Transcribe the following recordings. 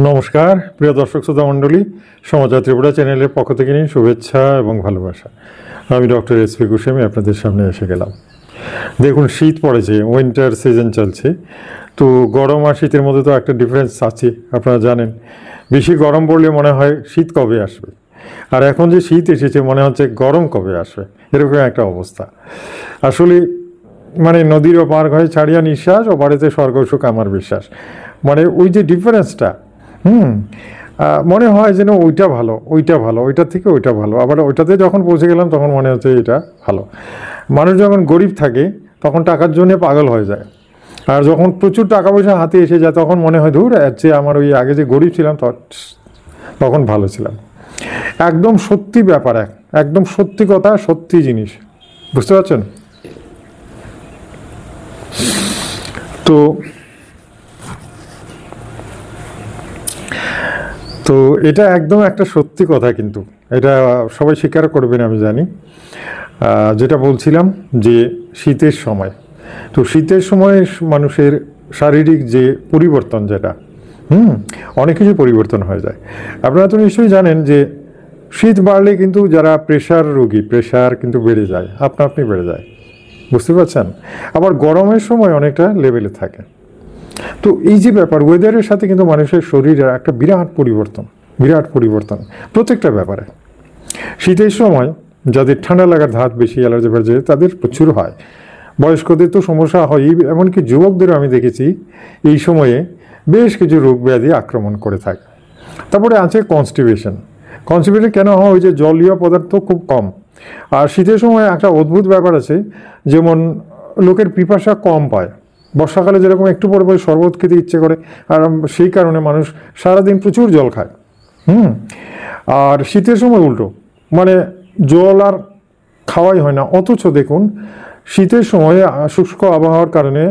নমস্কার প্রিয় দর্শক শ্রোতা মণ্ডলী, সমাচার ত্রিপুরা চ্যানেলের পক্ষ থেকে নিয়ে শুভেচ্ছা এবং ভালোবাসা। আমি ডক্টর এস.পি. গোস্বামী আপনাদের সামনে এসে গেলাম। দেখুন, শীত পড়েছে, উইন্টার সিজন চলছে। তো গরম আর শীতের মধ্যে তো একটা ডিফারেন্স আছে, আপনারা জানেন। বেশি গরম পড়লে মনে হয় শীত কবে আসবে, আর এখন যে শীত এসেছে মনে হচ্ছে গরম কবে আসবে, এরকম একটা অবস্থা। আসলে মানে নদীর ওপার হয়ে ছাড়িয়া নিঃশ্বাস, ও বাড়িতে স্বর্গ সুখ আমার বিশ্বাস। মানে ওই যে ডিফারেন্সটা, মনে হয় যেন ওইটা ভালো, ওইটা ভালো, ওইটার থেকে ওইটা ভালো। আবার ওইটাতে যখন পৌঁছে গেলাম তখন মনে হচ্ছে এটা ভালো। মানুষ যখন গরিব থাকে তখন টাকার জন্য পাগল হয়ে যায়, আর যখন প্রচুর টাকা পয়সা হাতে এসে যায় তখন মনে হয় ধুর, এর চেয়ে আমার ওই আগে যে গরিব ছিলাম তখন ভালো ছিলাম। একদম সত্যি ব্যাপার, একদম সত্যি কথা, সত্যি জিনিস, বুঝতে পারছেন? তো এটা একদম একটা সত্যি কথা, কিন্তু এটা সবাই স্বীকার করবেন আমি জানি। যেটা বলছিলাম যে শীতের সময়, তো শীতের সময় মানুষের শারীরিক যে পরিবর্তন, যেটা অনেক কিছু পরিবর্তন হয়ে যায়। আপনারা তো নিশ্চয়ই জানেন যে শীত বাড়লে কিন্তু যারা প্রেশার রোগী, প্রেশার কিন্তু বেড়ে যায়, আপনি বেড়ে যায়, বুঝতে পারছেন? আবার গরমের সময় অনেকটা লেভেলে থাকে। তো এই যে ব্যাপার, ওয়েদারের সাথে কিন্তু মানুষের শরীরের একটা বিরাট পরিবর্তন প্রত্যেকটা ব্যাপারে। শীতের সময় যাদের ঠান্ডা লাগার ধাত বেশি, অ্যালার্জি ফ্যালার্জি তাদের প্রচুর হয়। বয়স্কদের তো সমস্যা হয়, এমনকি যুবকদেরও আমি দেখেছি এই সময়ে বেশ কিছু রোগ ব্যাধি আক্রমণ করে থাকে। তারপরে আছে কনস্টিপেশন কেন হয়? ওই যে জলীয় পদার্থ খুব কম। আর শীতের সময় একটা অদ্ভুত ব্যাপার আছে, যেমন লোকের পিপাসা কম পায়। বর্ষাকালে যেরকম একটু পরে পরে শরবত খেতে ইচ্ছে করে, আর সেই কারণে মানুষ সারাদিন প্রচুর জল খায়। আর শীতের সময় উল্টো, মানে জল আর খাওয়াই হয় না। অথচ দেখুন, শীতের সময় শুষ্ক আবহাওয়ার কারণে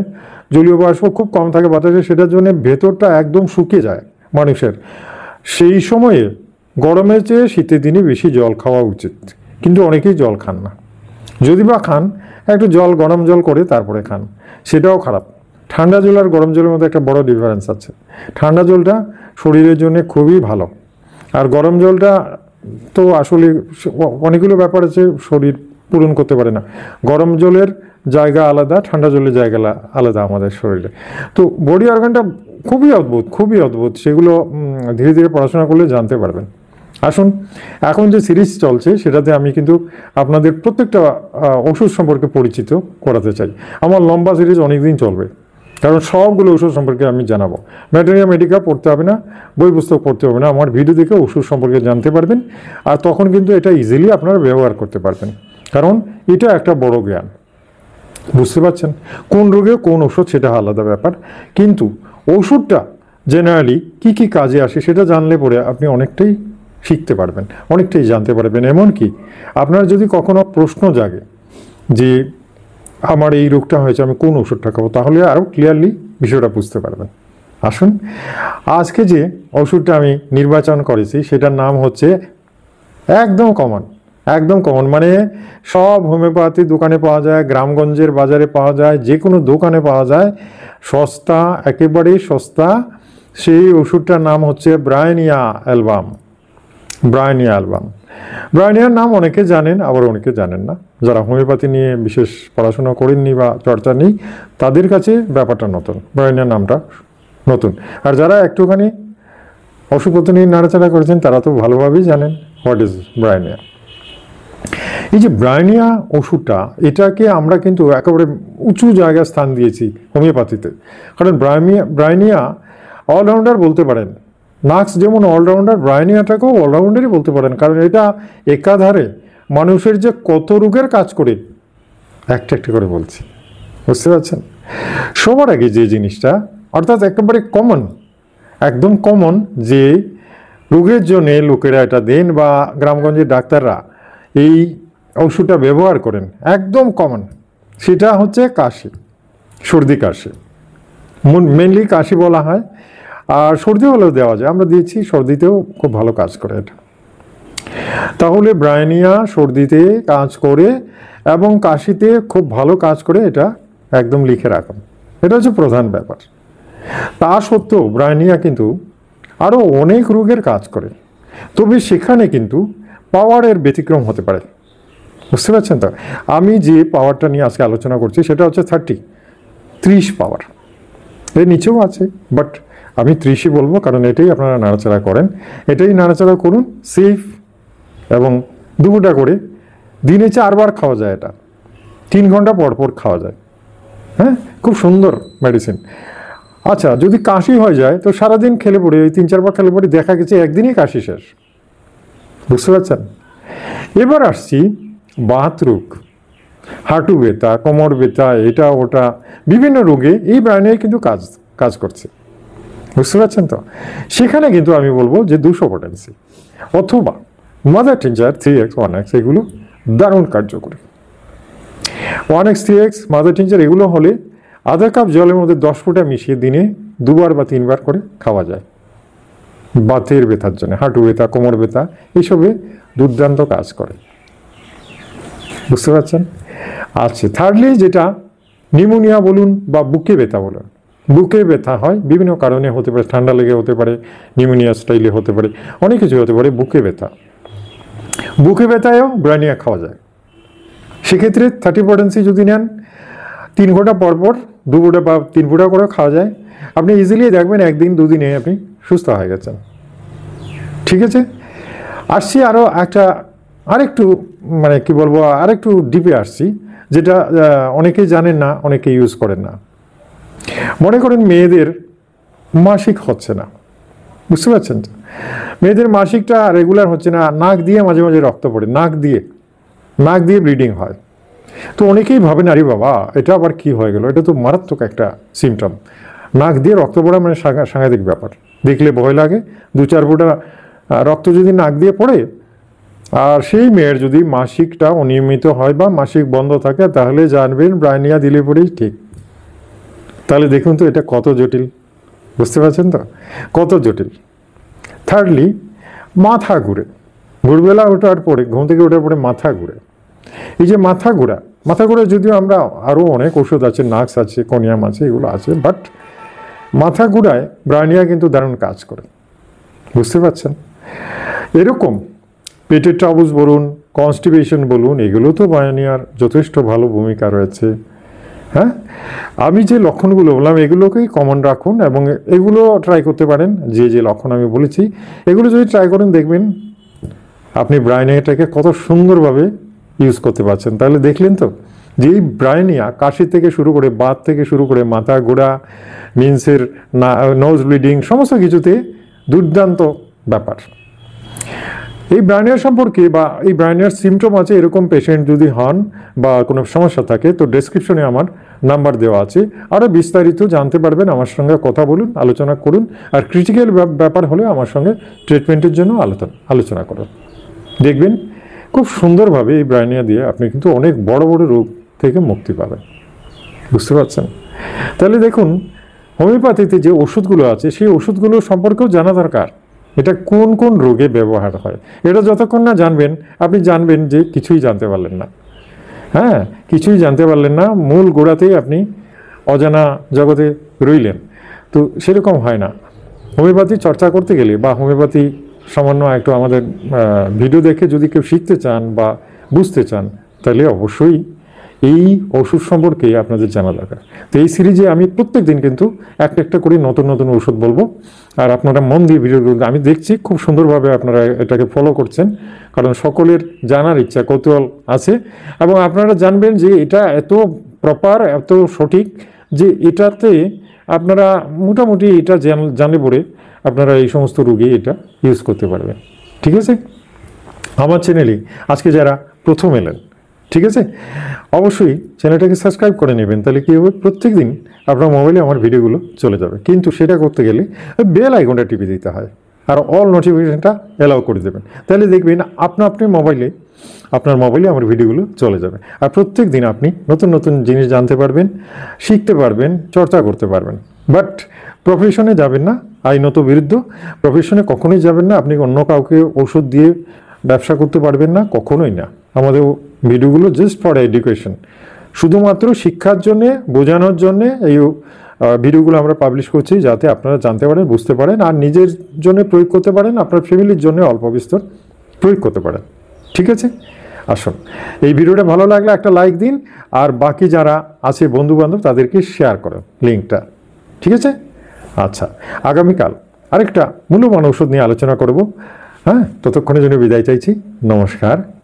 জলীয় বাষ্প খুব কম থাকে বাতাসে, সেটার জন্য ভেতরটা একদম শুকিয়ে যায় মানুষের। সেই সময়ে গরমের চেয়ে শীতের দিনে বেশি জল খাওয়া উচিত, কিন্তু অনেকেই জল খান না। যদি বা খান, একটু গরম জল করে তারপরে খান, সেটাও খারাপ। ঠান্ডা জল আর গরম জলের মধ্যে একটা বড় ডিফারেন্স আছে। ঠান্ডা জলটা শরীরের জন্য খুবই ভালো, আর গরম জলটা তো আসলে অনেকগুলো ব্যাপার আছে, শরীর পূরণ করতে পারে না। গরম জলের জায়গা আলাদা, ঠান্ডা জলের জায়গা আলাদা আমাদের শরীরে। তো বডি অর্গানটা খুবই অদ্ভুত, সেগুলো ধীরে ধীরে পড়াশোনা করলে জানতে পারবেন। আসুন, এখন যে সিরিজ চলছে সেটাতে আমি কিন্তু আপনাদের প্রত্যেকটা ওষুধ সম্পর্কে পরিচিত করাতে চাই। আমার লম্বা সিরিজ অনেকদিন চলবে, কারণ সবগুলো ওষুধ সম্পর্কে আমি জানাবো। ম্যাটেরিয়া মেডিকা পড়তে হবে না, বই পুস্তক পড়তে হবে না, আমার ভিডিও দেখে ওষুধ সম্পর্কে জানতে পারবেন। আর তখন কিন্তু এটা ইজিলি আপনারা ব্যবহার করতে পারবেন, কারণ এটা একটা বড় জ্ঞান, বুঝতে পারছেন? কোন রোগে কোন ওষুধ সেটা আলাদা ব্যাপার, কিন্তু ওষুধটা জেনারেলি কি কি কাজে আসে সেটা জানলে পরে আপনি অনেকটাই শিখতে পারবেন, অনেকটাই জানতে পারবেন। এমনকি আপনার যদি কখনো প্রশ্ন জাগে যে আমার এই রোগটা হয়েছে, আমি কোন ওষুধটা খাবো, তাহলে আরও ক্লিয়ারলি বিষয়টা বুঝতে পারবেন। আসুন, আজকে যে ওষুধটা আমি নির্বাচন করেছি সেটার নাম হচ্ছে একদম কমন, মানে সব হোমিওপ্যাথি দোকানে পাওয়া যায়, গ্রামগঞ্জের বাজারে পাওয়া যায়, যে কোনো দোকানে পাওয়া যায়, সস্তা, একেবারেই সস্তা। সেই ওষুধটার নাম হচ্ছে ব্রায়োনিয়া অ্যালবাম। ব্রায়োনিয়ার নাম অনেকে জানেন, আবার অনেকে জানেন না। যারা হোমিওপ্যাথি নিয়ে বিশেষ পড়াশোনা করেননি বা চর্চা নেই, তাদের কাছে ব্যাপারটা নতুন, ব্রায়োনিয়ার নামটা নতুন। আর যারা একটুখানি ওষুধপত্র নিয়ে নাড়াচাড়া করেছেন তারা তো ভালোভাবেই জানেন হোয়াট ইজ ব্রায়োনিয়া। এই যে ব্রায়োনিয়া ওষুধটা, এটাকে আমরা কিন্তু একেবারে উঁচু জায়গায় স্থান দিয়েছি হোমিওপ্যাথিতে, কারণ ব্রায়োনিয়া অলরাউন্ডার বলতে পারেন। নাক্স যেমন অলরাউন্ডার, ব্রায়োনিয়াটাকেও অলরাউন্ডারই বলতে পারেন, কারণ এটা একাধারে মানুষের যে কত রোগের কাজ করে একটা করে বলছি, বুঝতে পারছেন? সবার আগে যে জিনিসটা, অর্থাৎ একেবারে একদম কমন যে রোগের জন্যে লোকেরা এটা দেন বা গ্রামগঞ্জের ডাক্তাররা এই ওষুধটা ব্যবহার করেন, একদম কমন, সেটা হচ্ছে সর্দি কাশি। মেনলি কাশি বলা হয়, আর সর্দি হলেও দেওয়া যায়, আমরা দিয়েছি, সর্দিতেও খুব ভালো কাজ করে এটা। তাহলে ব্রায়োনিয়া সর্দিতে কাজ করে এবং কাশিতে খুব ভালো কাজ করে, এটা একদম লিখে রাখুন। এটা হচ্ছে প্রধান ব্যাপার। তা সত্ত্বেও ব্রায়োনিয়া কিন্তু আরও অনেক রোগের কাজ করে। তবে সেখানে কিন্তু পাওয়ারের ব্যতিক্রম হতে পারে, বুঝতে পারছেন তো? আমি যে পাওয়ারটা নিয়ে আজকে আলোচনা করছি সেটা হচ্ছে 30 পাওয়ার, এর নিচেও আছে, বাট আমি 30ই বলবো, কারণ এটাই আপনারা নাড়াচাড়া করেন। এটাই নাড়াচাড়া করুন, সেফ, এবং দুপুরটা করে দিনে 4 বার খাওয়া যায়, এটা 3 ঘন্টা পর পর খাওয়া যায়। হ্যাঁ, খুব সুন্দর মেডিসিন। আচ্ছা, যদি কাশি হয়ে যায় তো সারাদিন খেলে পড়ে, ওই 3-4 বার খেলে পড়ে দেখা গেছে একদিনই কাশি শেষ, বুঝতে পারছেন? এবার আসছি বাত রোগ, হাঁটু ব্যথা, কোমর ব্যথা, এটা ওটা, বিভিন্ন রোগে এই ব্রায়োনিয়া কিন্তু কাজ করছে, বুঝতে পারছেন তো? সেখানে কিন্তু আমি বলবো যে 200 পটেন্সি অথবা মাদার টিঞ্জার 3x 1x এগুলো দারুণ কার্যকরী। 1x 3x মাদার টিঞ্জার এগুলো হলে আধা কাপ জলের মধ্যে 10 ফোঁটা মিশিয়ে দিনে 2 বার বা 3 বার করে খাওয়া যায় বাতের ব্যথার জন্য, হাঁটু ব্যথা, কোমর ব্যথা, এইসবে দুর্দান্ত কাজ করে, বুঝতে পারছেন? আচ্ছা, থার্ডলি যেটা নিউমোনিয়া বলুন বা বুকে ব্যথা বলুন, বুকে ব্যথা হয় বিভিন্ন কারণে, হতে পারে ঠান্ডা লেগে হতে পারে, নিউমোনিয়া স্টাইলে হতে পারে, অনেক কিছু হতে পারে। বুকে ব্যথায়ও ব্রায়োনিয়া খাওয়া যায়। সেক্ষেত্রে 30 পটেন্সি যদি নেন 3 ঘন্টা পরপর 2 ফোঁটা বা 3 ফোঁটা করে খাওয়া যায়, আপনি ইজিলি দেখবেন 1 দিন 2 দিনে আপনি সুস্থ হয়ে গেছেন, ঠিক আছে? আসছি আরও আরেকটু মানে কি বলবো, আরেকটু ডিপে আসছি, যেটা অনেকেই জানেন না, অনেকে ইউজ করেন না। মনে করেন মেয়েদের মাসিক হচ্ছে না, বুঝতে পারছেন? মেয়েদের মাসিকটা রেগুলার হচ্ছে না, নাক দিয়ে মাঝে মাঝে রক্ত পড়ে, নাক দিয়ে ব্লিডিং হয়। তো অনেকেই ভাবেন আরে বাবা এটা আবার কি হয়ে গেল, এটা তো মারাত্মক একটা সিমটম। নাক দিয়ে রক্ত পড়া মানে সাংঘাতিক ব্যাপার, দেখলে ভয় লাগে। 2-4 ফোঁটা রক্ত যদি নাক দিয়ে পড়ে, আর সেই মেয়ের যদি মাসিকটা অনিয়মিত হয় বা মাসিক বন্ধ থাকে, তাহলে জানবেন ব্রায়োনিয়া দিলে পরেই ঠিক। তাহলে দেখুন তো এটা কত জটিল, বুঝতে পারছেন তো কত জটিল। থার্ডলি মাথা ঘুরে, ভোরবেলা ওঠার পরে, ঘুম থেকে ওঠার পরে মাথা ঘুরে। এই যে মাথা ঘোরা যদিও আমরা আরও অনেক ওষুধ আছে, নাক্স আছে, কোনিয়াম আছে, এগুলো আছে, বাট মাথা ঘুরায় ব্রায়োনিয়া কিন্তু দারুণ কাজ করে, বুঝতে পারছেন? এরকম পেটের ট্রাবলস বলুন, কনস্টিপেশন বলুন, এগুলো তো ব্রায়োনিয়ার যথেষ্ট ভালো ভূমিকা রয়েছে। হ্যাঁ, আমি যে লক্ষণগুলো বললাম এগুলোকেই কমন রাখুন এবং এগুলো ট্রাই করতে পারেন। যে লক্ষণ আমি বলেছি এগুলো যদি ট্রাই করেন, দেখবেন আপনি ব্রায়োনিয়াটাকে কত সুন্দরভাবে ইউজ করতে পারছেন। তাহলে দেখলেন তো যে এই ব্রায়োনিয়া কাশি থেকে শুরু করে, বাত থেকে শুরু করে, মাথা ঘোরা, মিন্সের নোজ ব্লিডিং, সমস্ত কিছুতে দুর্দান্ত ব্যাপার। এই ব্রায়োনিয়া সম্পর্কে বা এই ব্রায়োনিয়ার সিমটম আছে এরকম পেশেন্ট যদি হন বা কোনো সমস্যা থাকে, তো ডেসক্রিপশনে আমার নাম্বার দেওয়া আছে, আরও বিস্তারিত জানতে পারবেন। আমার সঙ্গে কথা বলুন, আলোচনা করুন, আর ক্রিটিক্যাল ব্যাপার হলে আমার সঙ্গে ট্রিটমেন্টের জন্য আলোচনা করুন। দেখবেন খুব সুন্দরভাবে এই ব্রায়োনিয়া দিয়ে আপনি কিন্তু অনেক বড় বড় রোগ থেকে মুক্তি পাবেন, বুঝতে পারছেন? তাহলে দেখুন হোমিওপ্যাথিতে যে ওষুধগুলো আছে সেই ওষুধগুলো সম্পর্কেও জানা দরকার, এটা কোন কোন রোগে ব্যবহার হয়। এটা যতক্ষণ না জানবেন, আপনি জানবেন যে কিছুই জানতে পারলেন না। হ্যাঁ, কিছুই জানতে পারলেন না, মূল গোড়াতেই আপনি অজানা জগতে রইলেন। তো সেরকম হয় না। হোমিওপ্যাথি চর্চা করতে গেলে বা হোমিওপ্যাথি সামান্য একটু আমাদের ভিডিও দেখে যদি কেউ শিখতে চান বা বুঝতে চান, তাহলে অবশ্যই এই ওষুধ সম্পর্কে আপনাদের জানা দরকার। তো এই সিরিজে আমি প্রত্যেক দিন কিন্তু একটা করে নতুন নতুন ওষুধ বলবো, আর আপনারা মন দিয়ে ভিডিওগুলো, আমি দেখছি খুব সুন্দরভাবে আপনারা এটাকে ফলো করছেন, কারণ সকলের জানার ইচ্ছা, কৌতূহল আছে, এবং আপনারা জানবেন যে এটা এত প্রপার, এত সঠিক যে এটাতে আপনারা মোটামুটি এটা জানলে পরে আপনারা এই সমস্ত রোগী এটা ইউজ করতে পারবেন, ঠিক আছে? আমার চ্যানেলে আজকে যারা প্রথম এলেন, ঠিক আছে, অবশ্যই চ্যানেলটাকে সাবস্ক্রাইব করে নেবেন। তাহলে কী হবে, প্রত্যেক দিন আপনার মোবাইলে আমার ভিডিওগুলো চলে যাবে। কিন্তু সেটা করতে গেলে বেল আইকনটা টিপে দিতে হয়, আর অল নোটিফিকেশানটা অ্যালাউ করে দেবেন। তাহলে দেখবেন আপনার মোবাইলে আমার ভিডিওগুলো চলে যাবে। আর প্রত্যেক দিন আপনি নতুন নতুন জিনিস জানতে পারবেন, শিখতে পারবেন, চর্চা করতে পারবেন। বাট প্রফেশনে যাবেন না, আইনত বিরুদ্ধ প্রফেশনে কখনোই যাবেন না। আপনি অন্য কাউকে ওষুধ দিয়ে ব্যবসা করতে পারবেন না, কখনোই না। আমাদের ভিডিওগুলো জাস্ট ফর এডুকেশন, শুধুমাত্র শিক্ষার জন্যে, বোঝানোর জন্যে, এই ভিডিওগুলো আমরা পাবলিশ করছি যাতে আপনারা জানতে পারেন, বুঝতে পারেন, আর নিজের জন্য প্রয়োগ করতে পারেন, আপনার ফ্যামিলির জন্য অল্প বিস্তর প্রয়োগ করতে পারেন। ঠিক আছে, আসুন, এই ভিডিওটা ভালো লাগলে একটা লাইক দিন, আর বাকি যারা আছে বন্ধুবান্ধব তাদেরকে শেয়ার করেন লিঙ্কটা। ঠিক আছে, আচ্ছা, আগামীকাল আরেকটা মূল্যবান ঔষধ নিয়ে আলোচনা করব। হ্যাঁ, ততক্ষণের জন্য বিদায় চাইছি। নমস্কার।